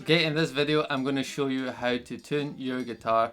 Okay, in this video I'm going to show you how to tune your guitar.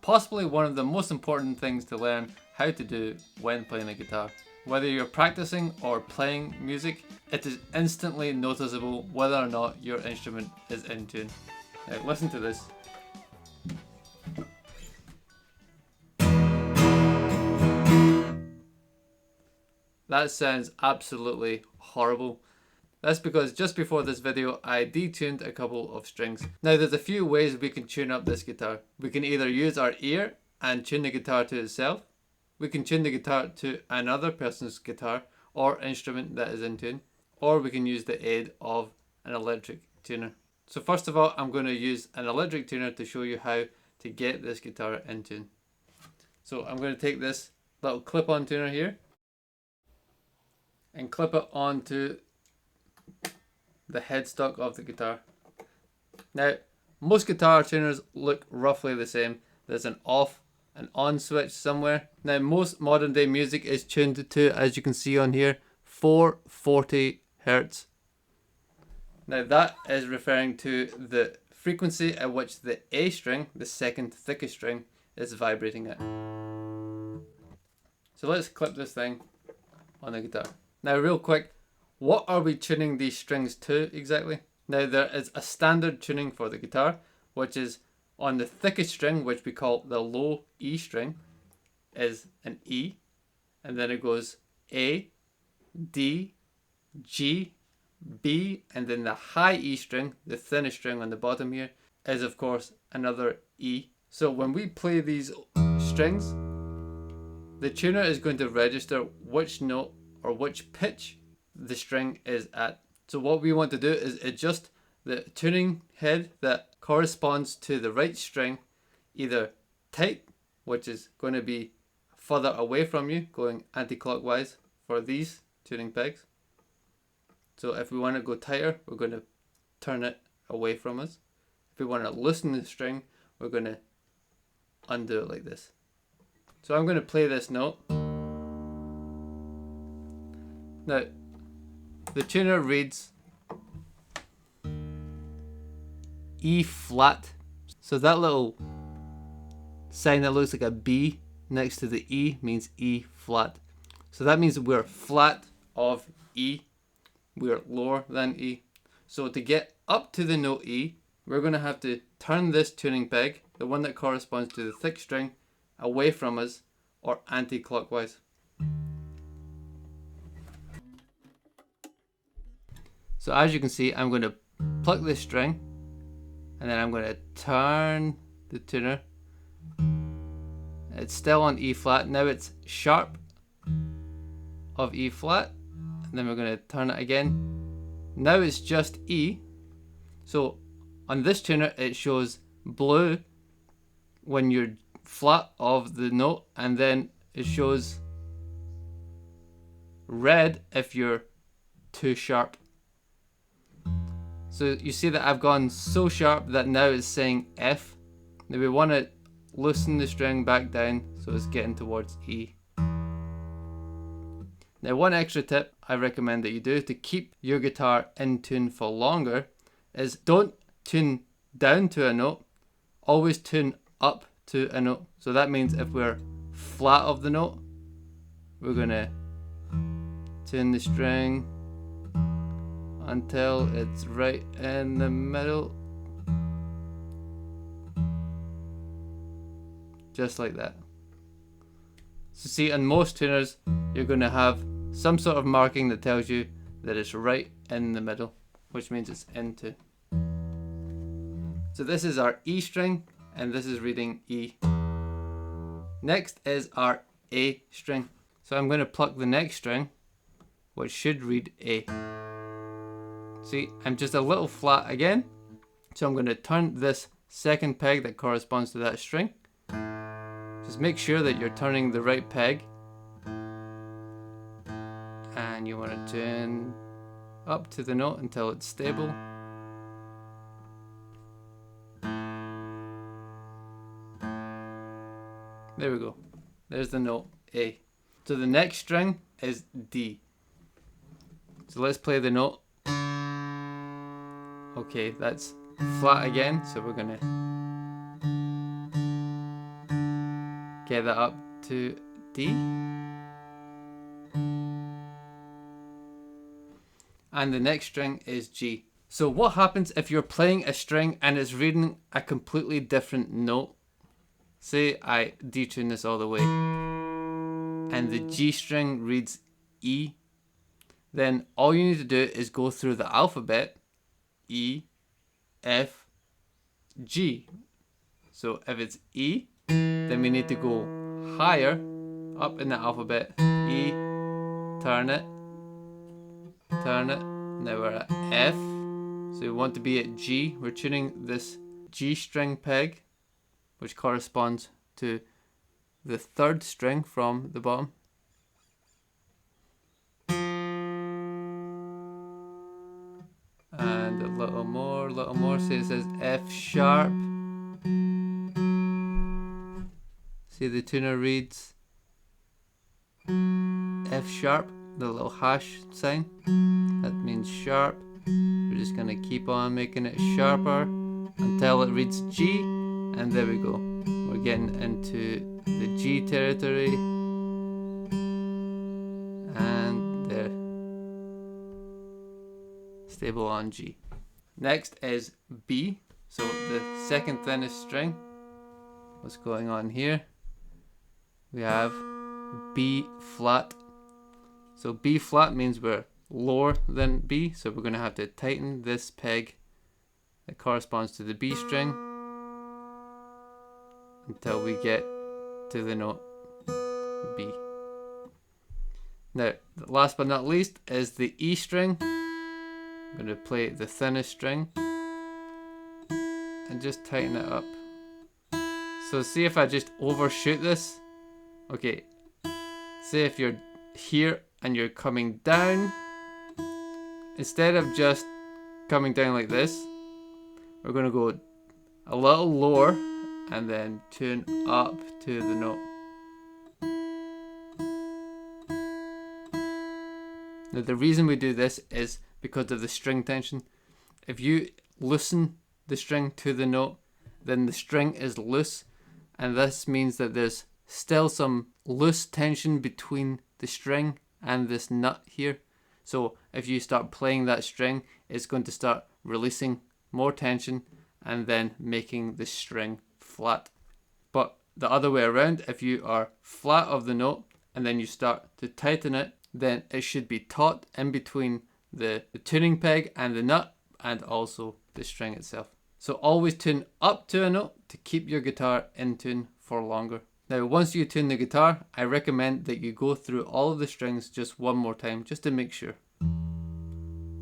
Possibly one of the most important things to learn how to do when playing the guitar. Whether you're practicing or playing music, it is instantly noticeable whether or not your instrument is in tune. Now listen to this. That sounds absolutely horrible. That's because just before this video I detuned a couple of strings. Now there's a few ways we can tune up this guitar. We can either use our ear and tune the guitar to itself. We can tune the guitar to another person's guitar or instrument that is in tune. Or we can use the aid of an electric tuner. So first of all, I'm going to use an electric tuner to show you how to get this guitar in tune. So I'm going to take this little clip-on tuner here and clip it onto the headstock of the guitar. Now, most guitar tuners look roughly the same. There's an off and on switch somewhere. Now, most modern day music is tuned to, as you can see on here, 440 Hertz. Now, that is referring to the frequency at which the A string, the second thickest string, is vibrating at. So let's clip this thing on the guitar. Now, real quick, what are we tuning these strings to exactly? Now there is a standard tuning for the guitar, which is on the thickest string, which we call the low E string, is an E, and then it goes A, D, G, B, and then the high E string, the thinnest string on the bottom here, is of course another E. So when we play these strings, the tuner is going to register which note or which pitch the string is at. So what we want to do is adjust the tuning head that corresponds to the right string, either tight, which is going to be further away from you, going anti-clockwise for these tuning pegs. So if we want to go tighter, we're going to turn it away from us. If we want to loosen the string, we're going to undo it like this. So I'm going to play this note. Now, the tuner reads E flat. So that little sign that looks like a B next to the E means E flat. So that means we're flat of E. We're lower than E. So to get up to the note E, we're going to have to turn this tuning peg, the one that corresponds to the thick string, away from us or anti-clockwise. So as you can see, I'm going to pluck this string and then I'm going to turn the tuner. It's still on E flat. Now it's sharp of E flat, and then we're going to turn it again. Now it's just E. So on this tuner it shows blue when you're flat of the note, and then it shows red if you're too sharp. So you see that I've gone so sharp that now it's saying F. Now we want to loosen the string back down so it's getting towards E. Now one extra tip I recommend that you do to keep your guitar in tune for longer is don't tune down to a note, always tune up to a note. So that means if we're flat of the note, we're going to tune the string until it's right in the middle, just like that. So see, on most tuners you're going to have some sort of marking that tells you that it's right in the middle, which means it's in tune. So this is our E string and this is reading E. Next is our A string. So I'm going to pluck the next string, which should read A. See, I'm just a little flat again. So I'm going to turn this second peg that corresponds to that string. Just make sure that you're turning the right peg. And you want to tune up to the note until it's stable. There we go. There's the note A. So the next string is D. So let's play the note. Okay, that's flat again, so we're gonna get that up to D. And the next string is G. So what happens if you're playing a string and it's reading a completely different note? Say I detune this all the way and the G string reads E. Then all you need to do is go through the alphabet, E, F, G. So if it's E, then we need to go higher up in the alphabet, E, turn it, now we're at F, so we want to be at G. We're tuning this G string peg, which corresponds to the third string from the bottom. And a little more, so it says F sharp. See, the tuner reads F sharp, the little hash sign. That means sharp. We're just going to keep on making it sharper until it reads G, and there we go. We're getting into the G territory, and there. Stable on G. Next is B, so the second thinnest string. What's going on here? We have B flat. So B flat means we're lower than B, so we're going to have to tighten this peg that corresponds to the B string until we get to the note B. Now, last but not least is the E string. I'm going to play the thinnest string and just tighten it up. So see if I just overshoot this. Okay, say if you're here and you're coming down, instead of just coming down like this, we're going to go a little lower and then tune up to the note. Now the reason we do this is because of the string tension. If you loosen the string to the note, then the string is loose, and this means that there's still some loose tension between the string and this nut here. So if you start playing that string, it's going to start releasing more tension and then making the string flat. But the other way around, if you are flat of the note and then you start to tighten it, then it should be taut in between the tuning peg and the nut, and also the string itself. So always tune up to a note to keep your guitar in tune for longer. Now once you tune the guitar, I recommend that you go through all of the strings just one more time, just to make sure.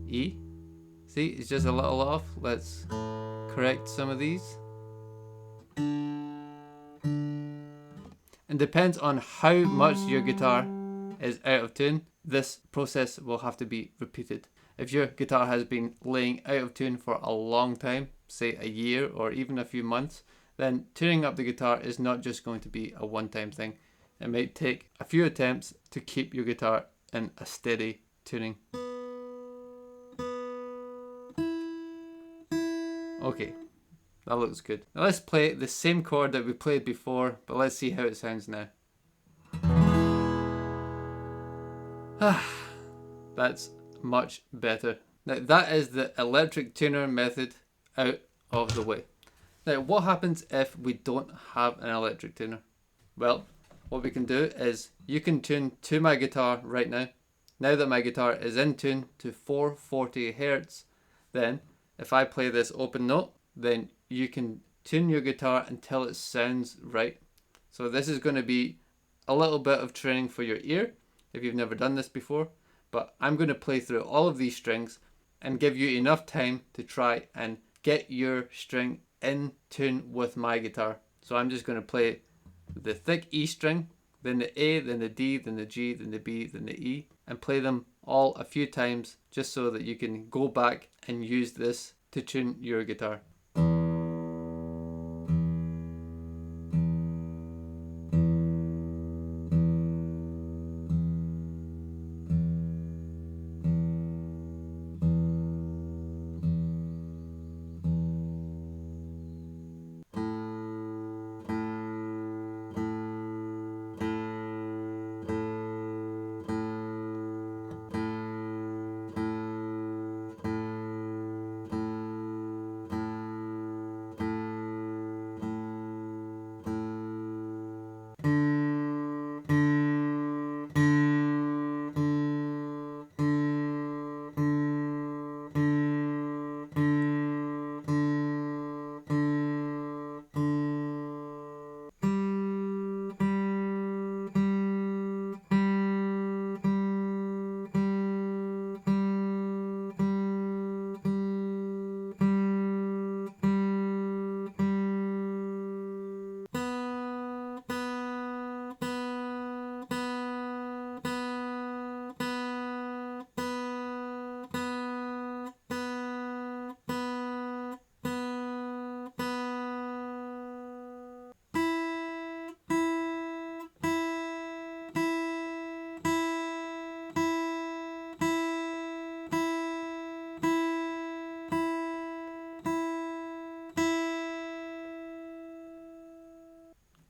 E, see, it's just a little off. Let's correct some of these. It depends on how much your guitar is out of tune. This process will have to be repeated. If your guitar has been laying out of tune for a long time, say a year or even a few months, then tuning up the guitar is not just going to be a one-time thing. It might take a few attempts to keep your guitar in a steady tuning. Okay, that looks good. Now let's play the same chord that we played before, but let's see how it sounds now. That's much better. Now that is the electric tuner method out of the way. Now what happens if we don't have an electric tuner? Well, what we can do is you can tune to my guitar right now. Now that my guitar is in tune to 440 Hz, then if I play this open note, then you can tune your guitar until it sounds right. So this is going to be a little bit of training for your ear if you've never done this before, but I'm going to play through all of these strings and give you enough time to try and get your string in tune with my guitar. So I'm just going to play the thick E string, then the A, then the D, then the G, then the B, then the E, and play them all a few times just so that you can go back and use this to tune your guitar.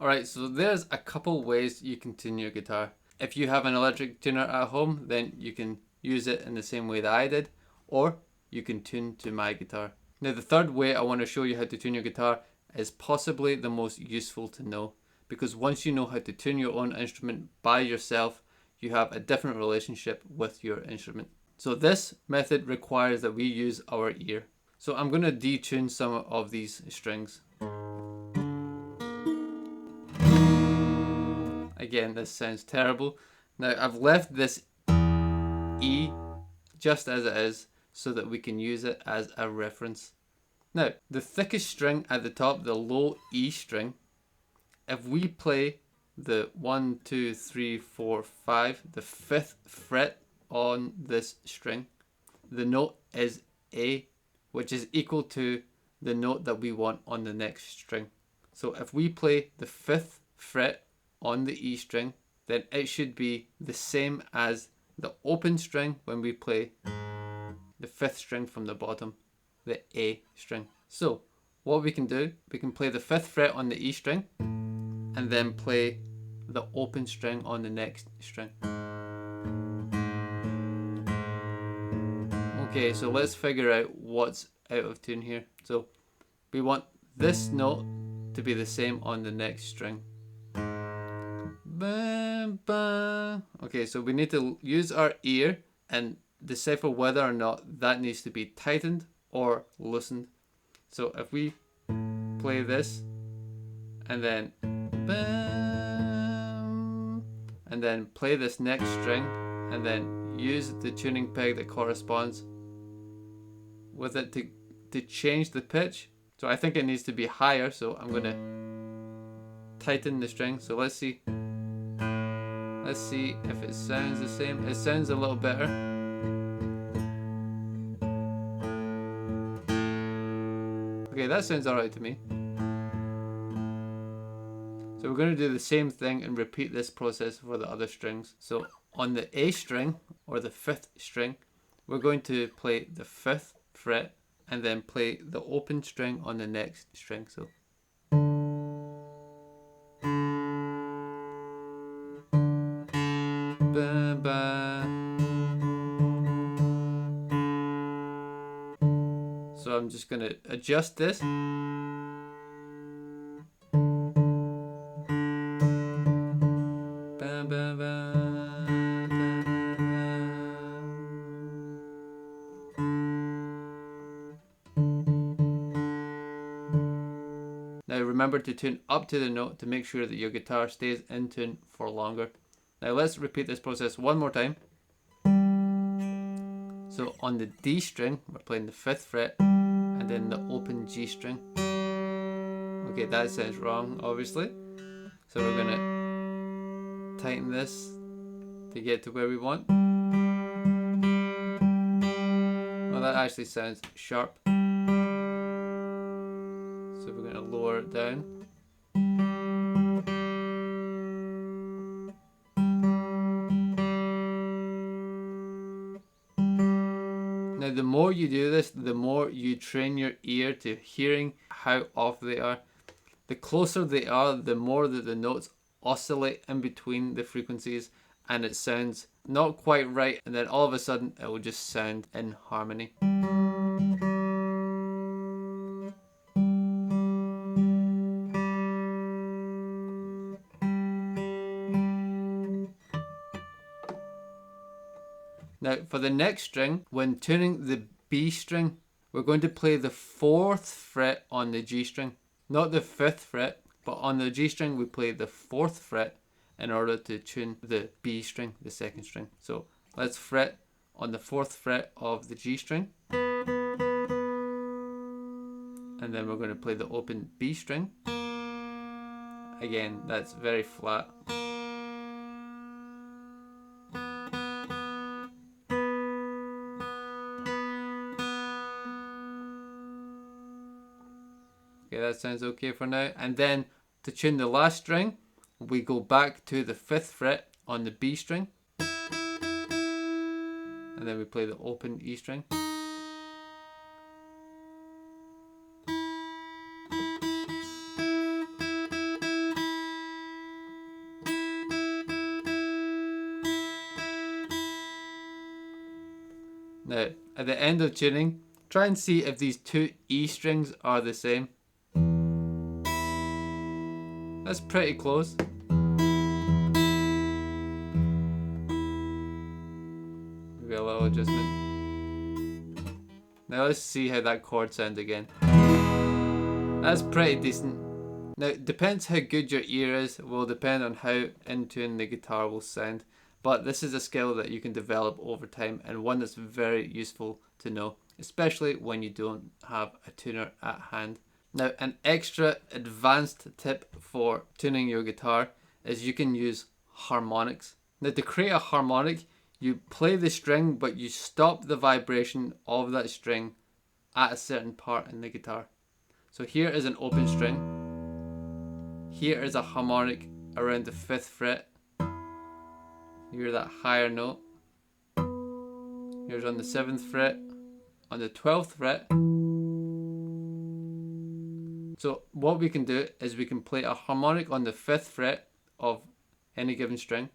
Alright, so there's a couple ways you can tune your guitar. If you have an electric tuner at home, then you can use it in the same way that I did, or you can tune to my guitar. Now the third way I want to show you how to tune your guitar is possibly the most useful to know, because once you know how to tune your own instrument by yourself, you have a different relationship with your instrument. So this method requires that we use our ear. So I'm going to detune some of these strings. Again, this sounds terrible. Now I've left this E just as it is so that we can use it as a reference. Now, the thickest string at the top, the low E string, if we play the 1, 2, 3, 4, 5, the 5th fret on this string, the note is A, which is equal to the note that we want on the next string. So if we play the 5th fret on the E string, then it should be the same as the open string when we play the 5th string from the bottom, the A string. So what we can do, we can play the 5th fret on the E string and then play the open string on the next string. Okay, so let's figure out what's out of tune here. So we want this note to be the same on the next string. Okay, so we need to use our ear and decipher whether or not that needs to be tightened or loosened. So if we play this and then play this next string and then use the tuning peg that corresponds with it to change the pitch. So I think it needs to be higher, so I'm going to tighten the string. So let's see if it sounds the same. It sounds a little better. Okay, that sounds alright to me. So we're going to do the same thing and repeat this process for the other strings. So on the A string, or the 5th string, we're going to play the 5th fret and then play the open string on the next string. So So I'm just going to adjust this. Now remember to tune up to the note to make sure that your guitar stays in tune for longer. Now let's repeat this process one more time. So on the D string, we're playing the 5th fret and then the open G string. Okay, that sounds wrong, obviously. So we're going to tighten this to get to where we want. Well, that actually sounds sharp. So we're going to lower it down. Now the more you do this, the more you train your ear to hearing how off they are. The closer they are, the more that the notes oscillate in between the frequencies and it sounds not quite right, and then all of a sudden it will just sound in harmony. Now for the next string, when tuning the B string, we're going to play the 4th fret on the G string. Not the 5th fret, but on the G string we play the 4th fret in order to tune the B string, the 2nd string. So let's fret on the 4th fret of the G string. And then we're going to play the open B string. Again, that's very flat. Okay, that sounds okay for now. And then to tune the last string, we go back to the 5th fret on the B string. And then we play the open E string. Now, at the end of tuning, try and see if these two E strings are the same. That's pretty close. Maybe a little adjustment. Now let's see how that chord sounds again. That's pretty decent. Now, it depends how good your ear is, will depend on how in tune the guitar will sound. But this is a skill that you can develop over time and one that's very useful to know, especially when you don't have a tuner at hand. Now, an extra advanced tip for tuning your guitar is you can use harmonics. Now, to create a harmonic, you play the string, but you stop the vibration of that string at a certain part in the guitar. So here is an open string. Here is a harmonic around the 5th fret. You hear that higher note. Here's on the 7th fret, on the 12th fret. So what we can do is we can play a harmonic on the 5th fret of any given string.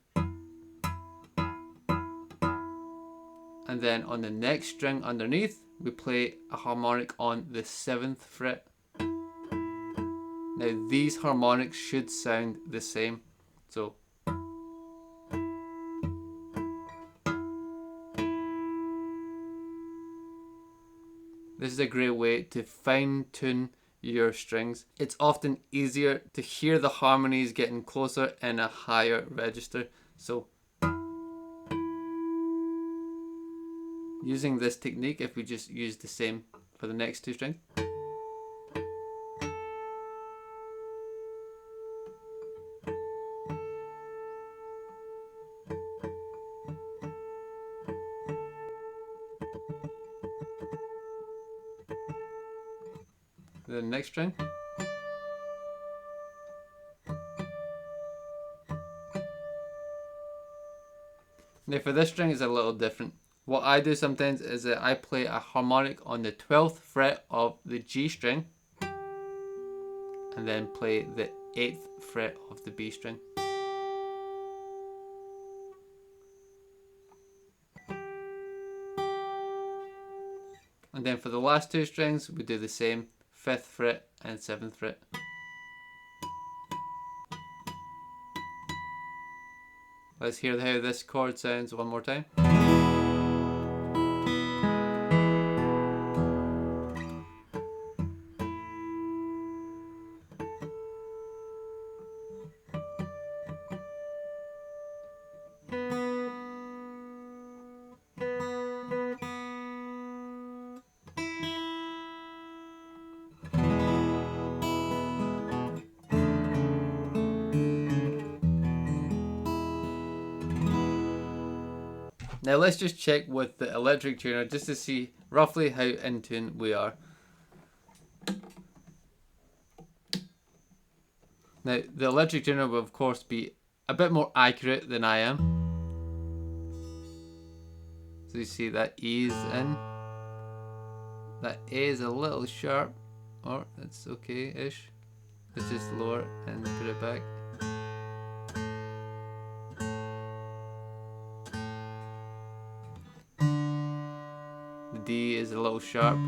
And then on the next string underneath, we play a harmonic on the 7th fret. Now these harmonics should sound the same. So this is a great way to fine tune your strings. It's often easier to hear the harmonies getting closer in a higher register. So using this technique, if we just use the same for the next two strings. The next string. Now for this string it's a little different. What I do sometimes is that I play a harmonic on the 12th fret of the G string and then play the 8th fret of the B string. And then for the last two strings we do the same, 5th fret and 7th fret. Let's hear how this chord sounds one more time. Now let's just check with the electric tuner just to see roughly how in tune we are. Now the electric tuner will of course be a bit more accurate than I am. So you see that E is in. That A is a little sharp, or that's okay-ish. Let's just lower it and put it back. The D is a little sharp.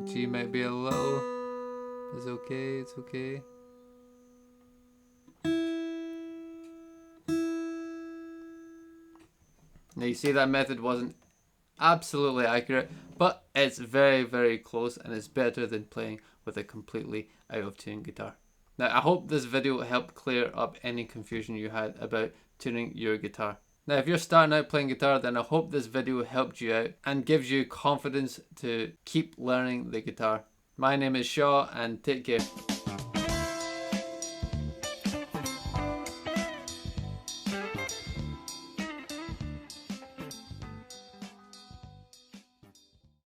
G might be a little, it's okay, it's okay. Now you see that method wasn't absolutely accurate, but it's very, very close and it's better than playing with a completely out of tune guitar. Now I hope this video helped clear up any confusion you had about tuning your guitar. Now if you're starting out playing guitar, then I hope this video helped you out and gives you confidence to keep learning the guitar. My name is Shaw and take care.